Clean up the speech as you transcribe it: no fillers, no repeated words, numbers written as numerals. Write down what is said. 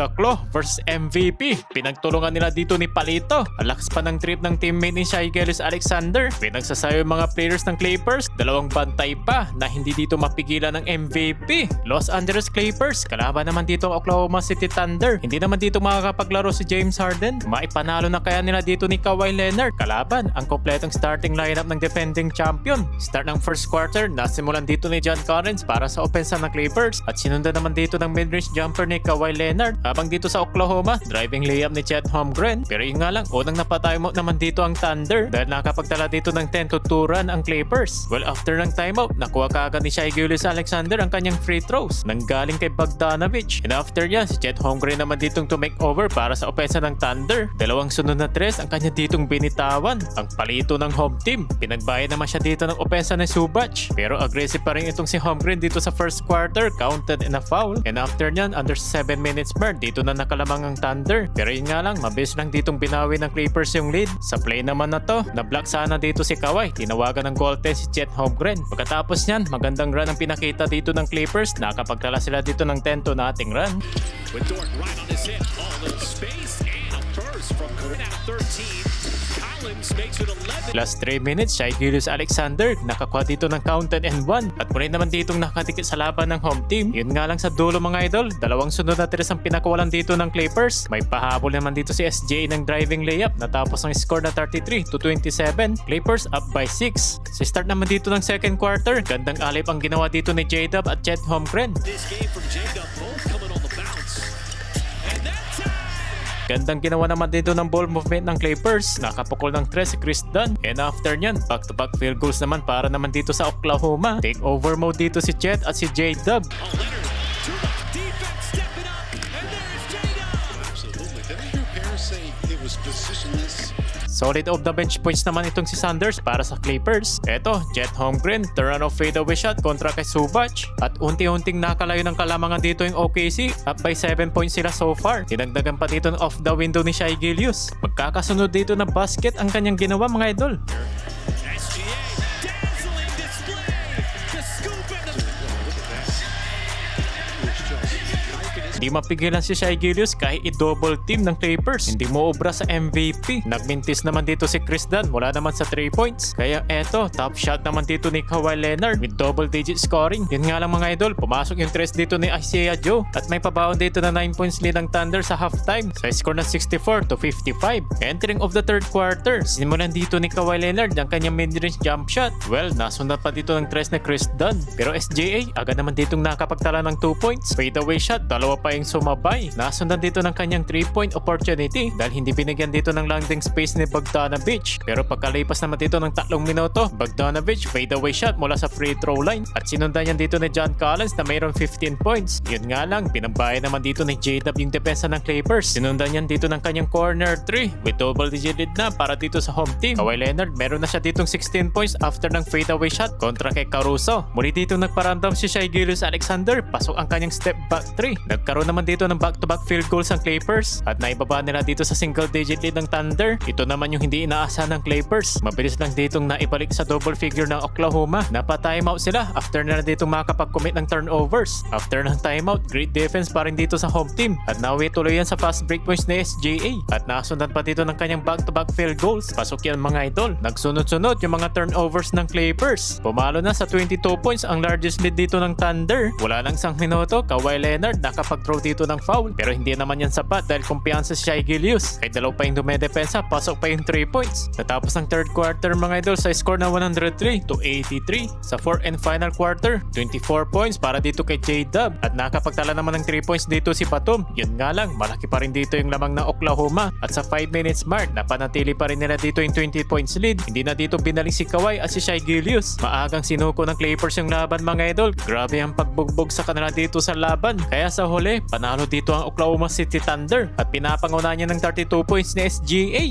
Daklo versus MVP. Pinagtulungan nila dito ni Palito. Alakas pa ng trip ng teammate ni Shai Gilgeous-Alexander. Pinagsasayo yung mga players ng Clippers. Dalawang bantay pa na hindi dito mapigilan ng MVP. Los Angeles Clippers. Kalaban naman dito ang Oklahoma City Thunder. Hindi naman dito makakapaglaro si James Harden. Maipanalo na kaya nila dito ni Kawhi Leonard. Kalaban ang kompletong starting lineup ng defending champion. Start ng first quarter, nasimulan dito ni John Collins para sa opensa ng Clippers at sinundan naman dito ng mid-range jumper ni Kawhi Leonard. Habang dito sa Oklahoma, driving layup ni Chet Holmgren. Pero yun nga lang, unang napatimeout naman dito ang Thunder dahil nakapagtala dito ng 10-2 run ang Clippers. Well, after ng timeout, nakuha kaagad ni Shai Gilgeous-Alexander ang kanyang free throws nang galing kay Bogdanovic. And after yan, si Chet Holmgren naman ditong to make over para sa opensa ng Thunder. Dalawang sunod na tres ang kanya ditong binitawan. Ang palito ng home team. Pinagbayad naman siya dito ng opensa ni Zubac. Pero aggressive pa rin itong si Holmgren dito sa first quarter, counted in a foul. And after nyan, under 7 minutes mark, dito na nakalamang ang Thunder. Pero yun nga lang, mabilis lang ditong binawi ng Clippers yung lead. Sa play naman na to, na-block sana dito si Kawhi. Tinawagan ng goal test si Chet Holmgren. Pagkatapos nyan, magandang run ang pinakita dito ng Clippers. Nakapagtala sila dito ng 10-0 run. With Dort right on his hip, all little space and a burst from at 13. Collins makes it 11. Last 3 minutes, Shai Gilgeous-Alexander nakakuha dito ng counted and 1. At muli naman ditong nakadikit sa laban ng home team. Yun nga lang sa dulo mga idol, dalawang sunod na tres ang pinakawalan dito ng Clippers. May pahabol naman dito si SGA ng driving layup natapos ang score na 33-27. Clippers up by 6. Sa start naman dito ng second quarter, gandang alip ang ginawa dito ni J-Dub at Chet Holmgren. This game from J-Dub, both coming on the bounce. And that time! Gandang ginawa naman dito ng ball movement ng Clippers. Nakapukol ng 3 si Chris Dunn. And after nyan, back-to-back field goals naman para naman dito sa Oklahoma. Take over mode dito si Chet at si J-Dub. Oh, Leonard, too much defense, stepping up, and there's J-Dub! Absolutely. Didn't your parents say it was positionless? Solid off the bench points naman itong si Sanders para sa Clippers. Eto, Chet Holmgren, turn off fadeaway shot kontra kay Zubac. At unti-unting nakalayo ng kalamangan dito yung OKC. Up by 7 points sila so far. Dinagdagan pa dito ng off the window ni Shai Gilgeous. Magkakasunod dito na basket ang kanyang ginawa mga idol. SGA, dazzling display! The scoop and the... Hindi mapigilan si Shai Gilgeous kahit i-double team ng Clippers. Hindi mo obra sa MVP. Nagmintis naman dito si Chris Dunn mula naman sa 3 points. Kaya eto, top shot naman dito ni Kawhi Leonard with double digit scoring. Yun nga lang mga idol, pumasok yung tres dito ni Isaiah Joe. At may pabaon dito na 9 points lead ng Thunder sa halftime. Sa score na 64-55. Entering of the third quarter, simulan dito ni Kawhi Leonard ang kanyang mid-range jump shot. Well, nasundan pa dito ng tres ni Chris Dunn. Pero SGA, agad naman ditong nakapagtala ng 2 points. Fadeaway shot, dalawa pa yung sumabay. Nasundan dito ng kanyang 3-point opportunity dahil hindi binigyan dito ng landing space ni Bogdanovic. Pero pagkalipas naman dito ng 3 minuto, Bogdanovic fadeaway shot mula sa free throw line at sinundan yan dito ni John Collins na mayroon 15 points. Yun nga lang, pinambayan naman dito ni J-Dub yung depensa ng Clippers. Sinundan yan dito ng kanyang corner 3 with double digit lead na para dito sa home team. Kawhi Leonard, meron na siya ditong 16 points after ng fadeaway shot kontra kay Caruso. Muli dito nagparamdam si Shai Gilgeous-Alexander, pasok ang kanyang step back 3. Nagkaroon naman dito ng back-to-back field goals ang Clippers at naibaba nila dito sa single digit lead ng Thunder. Ito naman yung hindi inaasahan ng Clippers. Mabilis lang ditong naibalik sa double figure ng Oklahoma. Napa-timeout sila after nila ditong makapag-commit ng turnovers. After ng timeout, great defense pa rin dito sa home team at nawi tuloy yan sa fast break points ni SGA at nasundan pa dito ng kanyang back-to-back field goals. Pasok yan mga idol. Nagsunod-sunod yung mga turnovers ng Clippers. Pumalo na sa 22 points ang largest lead dito ng Thunder. Wala lang isang minuto, Kawhi Leonard nakapag-throw dito ng foul pero hindi naman yan sapat dahil kumpiyansa si Shai Gilgeous. Kahit dalaw pa yung dumedepensa, pasok pa yung 3 points. Natapos ang third quarter mga idol sa score na 103-83. Sa fourth and final quarter, 24 points para dito kay J-Dub at nakapagtala naman ng 3 points dito si Batum. Yun nga lang, malaki pa rin dito yung lamang ng Oklahoma at sa 5 minutes mark, napanatili pa rin nila dito yung 20 points lead. Hindi na dito binaling si Kawhi at si Shai Gilgeous. Maagang sinuko ng Clippers yung laban mga idol. Grabe ang pagbugbog sa kanila dito sa laban. Kaya sa huli, panalo dito ang Oklahoma City Thunder at pinapangunahan niya ng 32 points ni SGA.